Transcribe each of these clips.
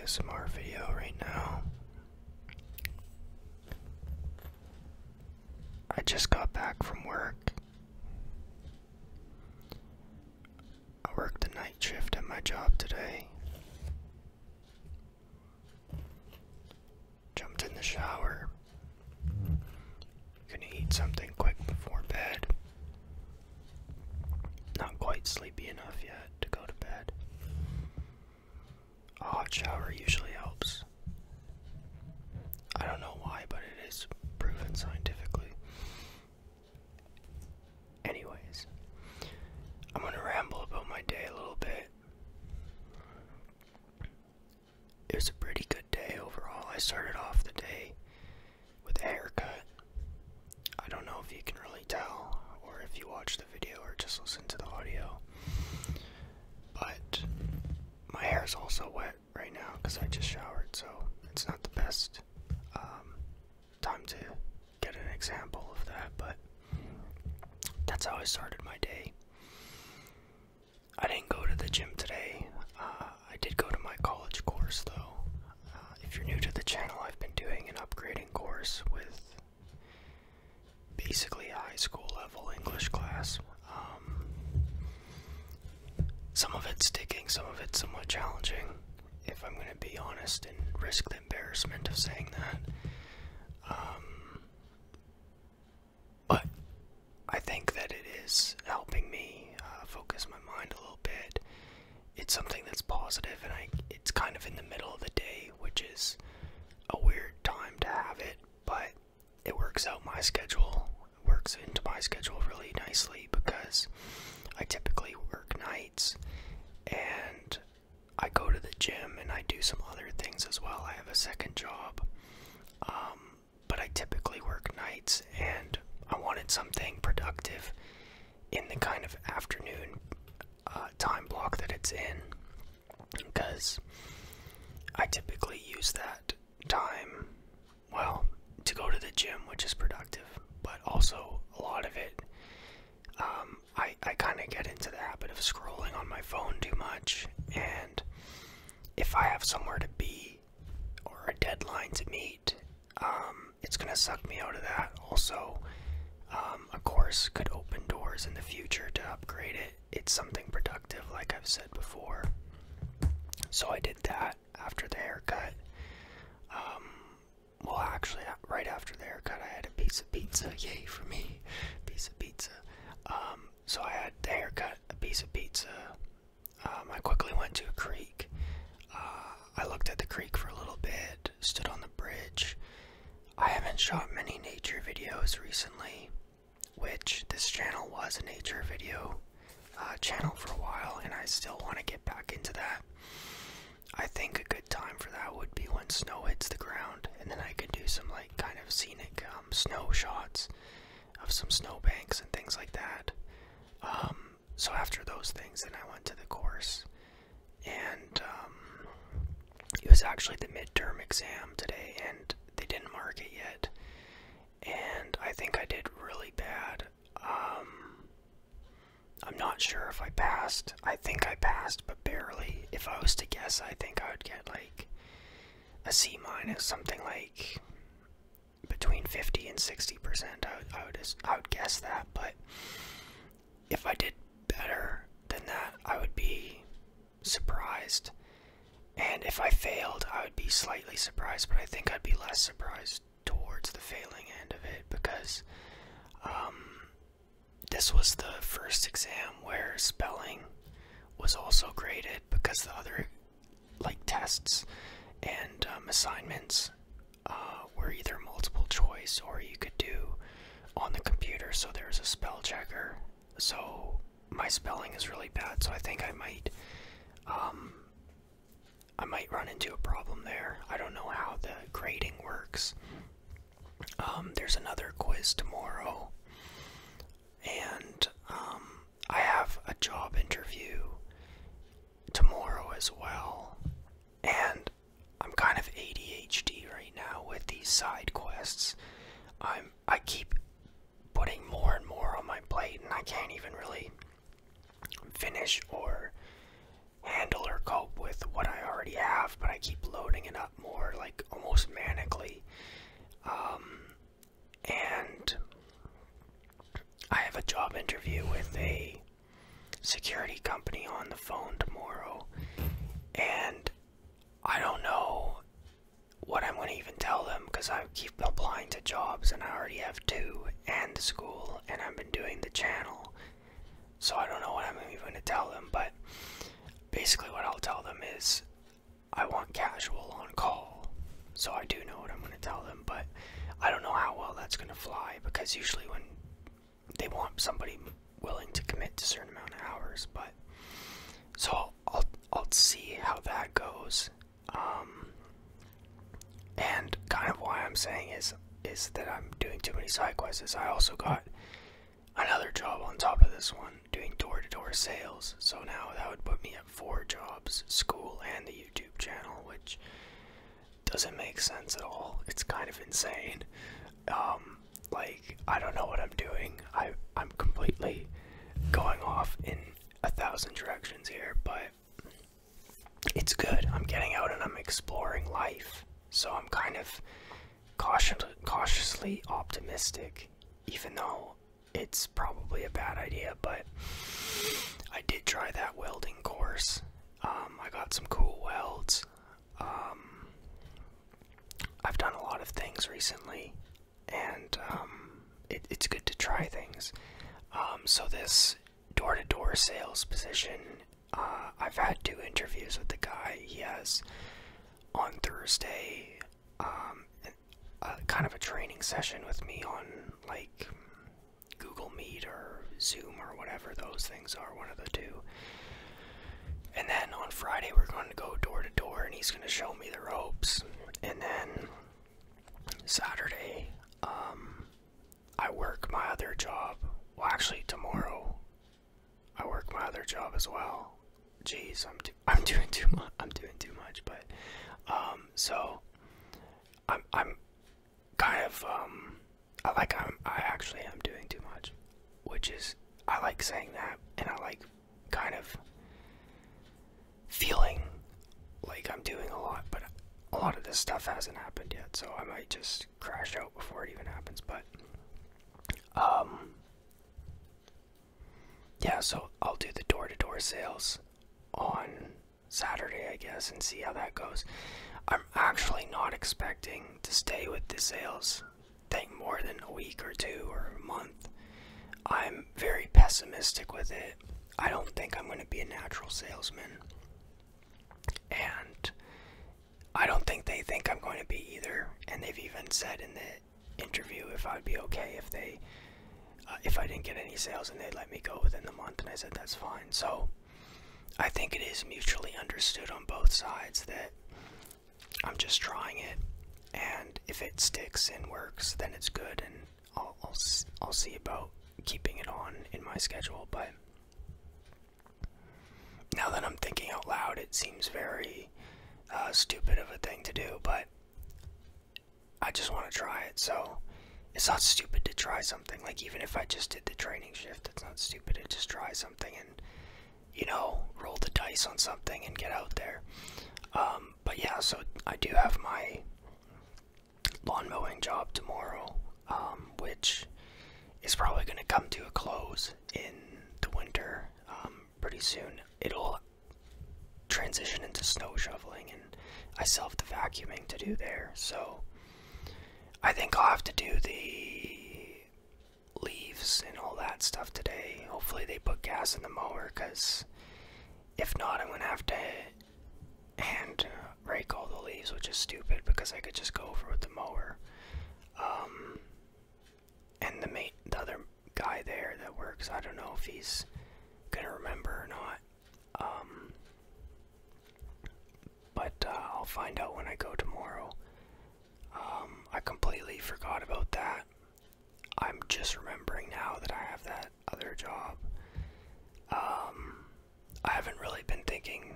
ASMR video right now. I just got back from work. I worked the night shift at my job today. Jumped in the shower. Gonna eat something quick before bed. Not quite sleepy enough yet to go to bed. A hot shower usually helps. I don't know why, but it is proven scientifically. Anyways, I'm gonna ramble about my day a little bit. It was a pretty good day overall. I started off the day with a haircut. I don't know if you can really tell, or if you watch the video or just listen to the audio, but my hair is also wet right now because I just showered, so it's not the best time to get an example of that, but that's how I started my day. I didn't go to the gym today. I did go to my college course though. If you're new to the channel, I've been doing an upgrading course with basically a high school level English class. Some of it's sticking, some of it's somewhat challenging, if I'm going to be honest and risk the embarrassment of saying that. But I think that it is helping me focus my mind a little bit. It's something that's positive, and it's kind of in the middle of the day, which is a weird time to have it, but it works out my schedule. It works into my schedule really nicely because I typically work nights and I go to the gym and I do some other things as well. I have a second job, but I typically work nights, and I wanted something productive in the kind of afternoon time block that it's in, because I typically use that time, well, to go to the gym, which is productive, but also a lot of it, I kind of get into the habit of scrolling on my phone too much, and if I have somewhere to be or a deadline to meet, it's going to suck me out of that. Also, a course could open doors in the future to upgrade it. It's something productive, like I've said before. So I did that after the haircut. Well, actually, right after the haircut, I had a piece of pizza. Yay for me, piece of pizza. So I had the haircut, a piece of pizza. I quickly went to a creek. I looked at the creek for a little bit, stood on the bridge. I haven't shot many nature videos recently, which this channel was a nature video channel for a while, and I still want to get back into that. I think a good time for that would be when snow hits the ground, and then I could do some like kind of scenic snow shots of some snowbanks and things like that. So after those things, then I went to the course, and it was actually the midterm exam today, and they didn't mark it yet, and I think I did really bad. I'm not sure if I passed. I think I passed, but barely. If I was to guess, I think I would get like a C minus, something like between 50 and 60%. I would guess that, but if I did better than that, I would be surprised. And if I failed, I would be slightly surprised, but I think I'd be less surprised towards the failing end of it, because this was the first exam where spelling was also graded, because the other like tests and assignments were either multiple choice or you could do on the computer, so there's a spell checker. So my spelling is really bad, so I think I might run into a problem there. I don't know how the grading works. There's another quiz tomorrow, and I have a job interview tomorrow as well, and I'm kind of ADHD right now with these side quests. I keep putting more and more on my plate, and I can't even really finish or handle or cope with what I already have, but I keep loading it up more, like almost manically. And I have a job interview with a security company on the phone tomorrow, and I don't know what I'm going to even tell them, because I keep applying to jobs and I already have 2 and the school, and I've been doing the channel, so I don't know what I'm even going to tell them. But basically what I'll tell them is I want casual on call, so I do know what I'm going to tell them, but I don't know how well that's going to fly, because usually when they want somebody willing to commit to a certain amount of hours. But so I'll see how that goes. And kind of why I'm saying is that I'm doing too many side quests is I also got another job on top of this one, doing door-to-door sales. So now that would put me at 4 jobs, school and the YouTube channel, which doesn't make sense at all. It's kind of insane. Like, I don't know what I'm doing. I'm completely going off in 1,000 directions here, but it's good. I'm getting out and I'm exploring life. So I'm kind of cautiously optimistic, even though it's probably a bad idea. But I did try that welding course. I got some cool welds. I've done a lot of things recently, and it's good to try things. So this door-to-door sales position, I've had 2 interviews with the guy. He has on Thursday kind of a training session with me on like Google Meet or Zoom or whatever those things are, one of the 2. And then on Friday we're going to go door to door and he's going to show me the ropes. And then Saturday I work my other job. Well, actually tomorrow I work my other job as well. Jeez, I'm doing too much. But so I'm kind of I actually am doing too much, which is, I like saying that, and I like kind of feeling like I'm doing a lot, but a lot of this stuff hasn't happened yet, so I might just crash out before it even happens. But yeah, so I'll do the door-to-door sales on Saturday, I guess, and see how that goes. I'm actually not expecting to stay with the sales thing more than a week or 2 or a month. I'm very pessimistic with it. I don't think I'm going to be a natural salesman, and I don't think they think I'm going to be either. And they've even said in the interview if I'd be okay if I didn't get any sales and they'd let me go within the month, and I said that's fine. So I think it is mutually understood on both sides that I'm just trying it, and if it sticks and works, then it's good, and I'll see about keeping it on in my schedule. But now that I'm thinking out loud, it seems very stupid of a thing to do, but I just want to try it. So it's not stupid to try something. Like, even if I just did the training shift, it's not stupid to just try something and, you know, roll the dice on something and get out there. But yeah, so I do have my lawn mowing job tomorrow, which is probably going to come to a close in the winter pretty soon. It'll transition into snow shoveling, and I still have the vacuuming to do there, so I think I'll have to do the leaves and all that stuff today. Hopefully they put gas in the mower, because if not, I'm going to have to hand rake all the leaves, which is stupid because I could just go over with the mower. And the other guy there that works, I don't know if he's gonna remember or not. But I'll find out when I go tomorrow. I completely forgot about that. I'm just remembering now that I have that other job. I haven't really been thinking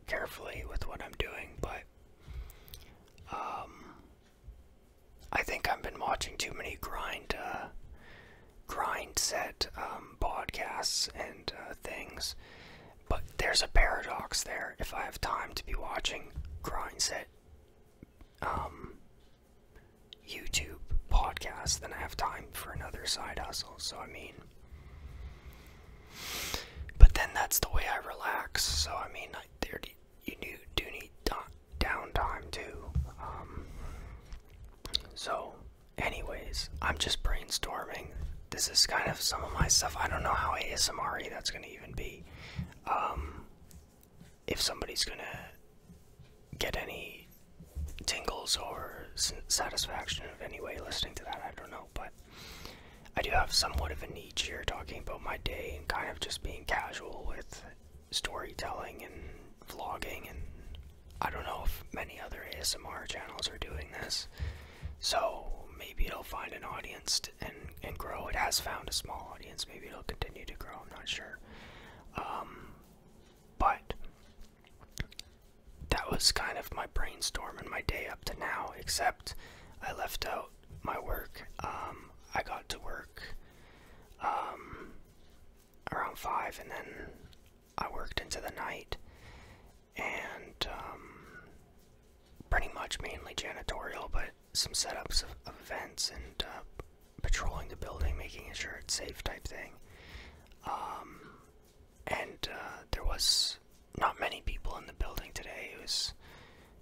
carefully with what I'm doing, but I think I've been watching too many grind set podcasts and things. But there's a paradox there. If I have time to be watching grind set YouTube podcast, then I have time for another side hustle. So I mean, but then that's the way I relax. So I mean, you do need downtime too. So anyways, I'm just brainstorming. This is kind of some of my stuff. I don't know how ASMR that's going to even be. If somebody's going to get any tingles or satisfaction of any way listening to that, I don't know. But I do have somewhat of a niche here, talking about my day and kind of just being casual with storytelling and vlogging, and I don't know if many other ASMR channels are doing this, so maybe it'll find an audience and grow. It has found a small audience, maybe it'll continue to grow, I'm not sure. But that was kind of my brainstorm and my day up to now, except I left out my work. I got to work around 5, and then I worked into the night, and pretty much mainly janitorial, but some setups of events and patrolling the building, making sure it's safe type thing. And there was not many people in the building today. It was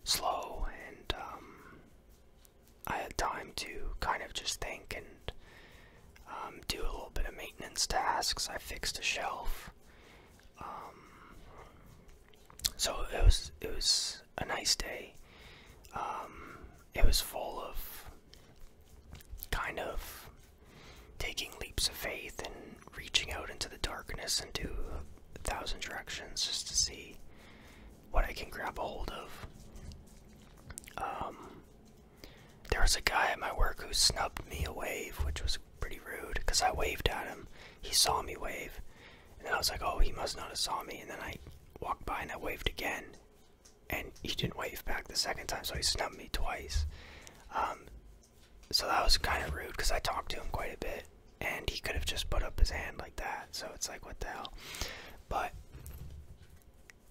slow, and I had time to kind of just think and do a little bit of maintenance tasks. I fixed a shelf. So it was a nice day. It was full of kind of taking leaps of faith and reaching out into the darkness into 1,000 directions just to see what I can grab a hold of. There was a guy at my work who snubbed me a wave, which was pretty rude, because I waved at him. He saw me wave, and then I was like, oh, he must not have saw me, and then I walked by and I waved again, and he didn't wave back the second time, so he snubbed me twice. So that was kind of rude, because I talked to him quite a bit, and he could have just put up his hand like that, so it's like, what the hell. But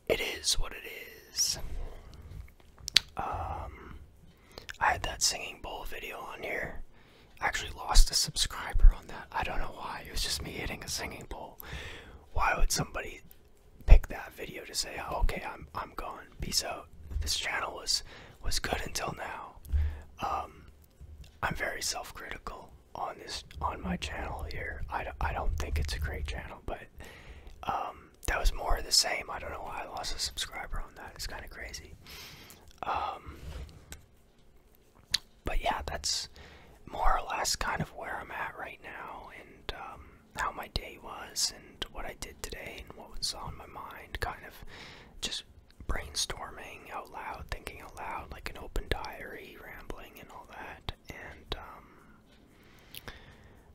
it is what it is. I had that singing bowl video on here. I actually lost a subscriber on that. I don't know why. It was just me hitting a singing bowl. Why would somebody pick that video to say, oh, okay, I'm gone, peace out? This channel was good until now. I'm very self-critical on my channel here. I don't think it's a great channel, but that was more of the same. I don't know why I lost a subscriber on that. It's kind of crazy. But yeah, that's more or less kind of where I'm at right now, and how my day was, and what I did today, and what was on my mind. Kind of just brainstorming out loud, thinking out loud, like an open diary, rambling, and all that. And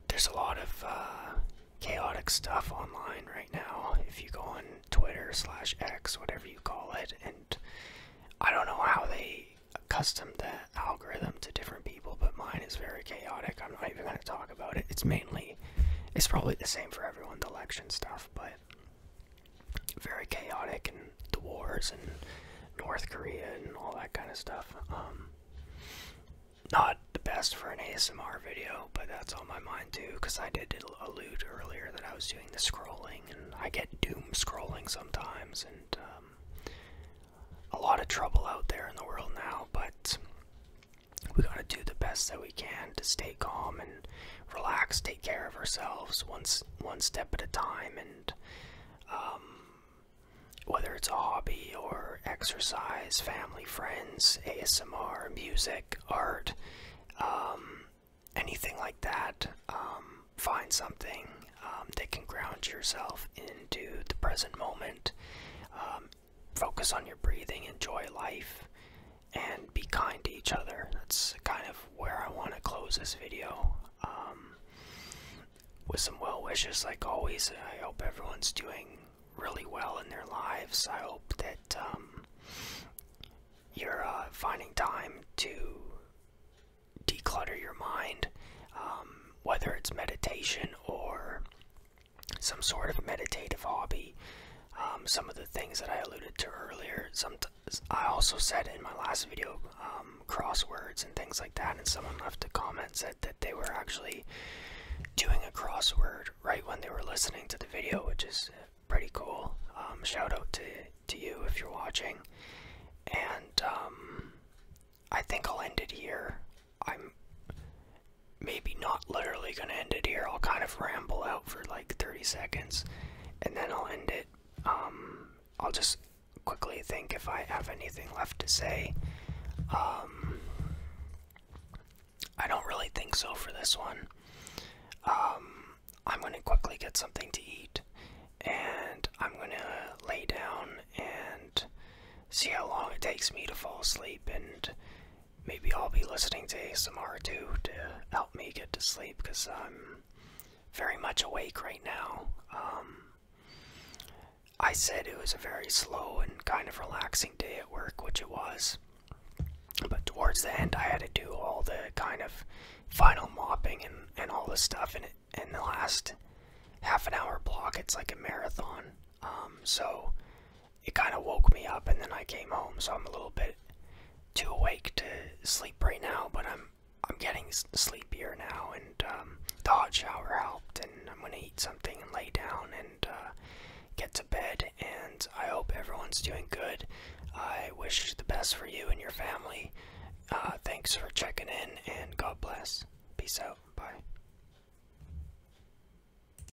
there's a lot of chaotic stuff online right now. If you go on Twitter/X, whatever you call it, and I don't know how they custom the algorithm to different people, but mine is very chaotic. I'm not even going to talk about it. It's probably the same for everyone, the election stuff, but very chaotic, and the wars and North Korea and all that kind of stuff. Not the best for an ASMR video, but that's on my mind too, because I did allude earlier that I was doing the scrolling, and I get doom scrolling sometimes, and a lot of trouble out there in the world now, but we gotta do the best that we can to stay calm and relax, take care of ourselves one step at a time, and whether it's a hobby or exercise, family, friends, ASMR, music, art, anything like that, find something that can ground yourself into the present moment. Focus on your breathing, enjoy life, and be kind to each other. That's kind of where I want to close this video. With some well wishes, like always. I hope everyone's doing really well in their lives. I hope that you're finding time to declutter your mind, whether it's meditation or some sort of meditative hobby. some of the things that I alluded to earlier. I also said in my last video, crosswords and things like that, and someone left a comment, said that they were actually doing a crossword right when they were listening to the video, which is pretty cool. Shout out to you if you're watching. And I think I'll end it here. I'm maybe not literally gonna end it here. I'll kind of ramble out for like 30 seconds and then I'll end it. I'll just quickly think if I have anything left to say. I don't really think so for this one. I'm gonna quickly get something to eat and I'm gonna lay down and see how long it takes me to fall asleep, and maybe I'll be listening to ASMR too to help me get to sleep, because I'm very much awake right now. I said it was a very slow and kind of relaxing day at work, which it was, but towards the end I had to do all the kind of final mopping and all this stuff, and in the last half an hour block it's like a marathon. So it kind of woke me up, and then I came home, so I'm a little bit too awake to sleep right now, but I'm getting sleepier now, and the hot shower helped, and I'm gonna eat something and lay down and get to bed, and I hope everyone's doing good. I wish the best for you and your family. Thanks for checking in, and God bless. Peace out.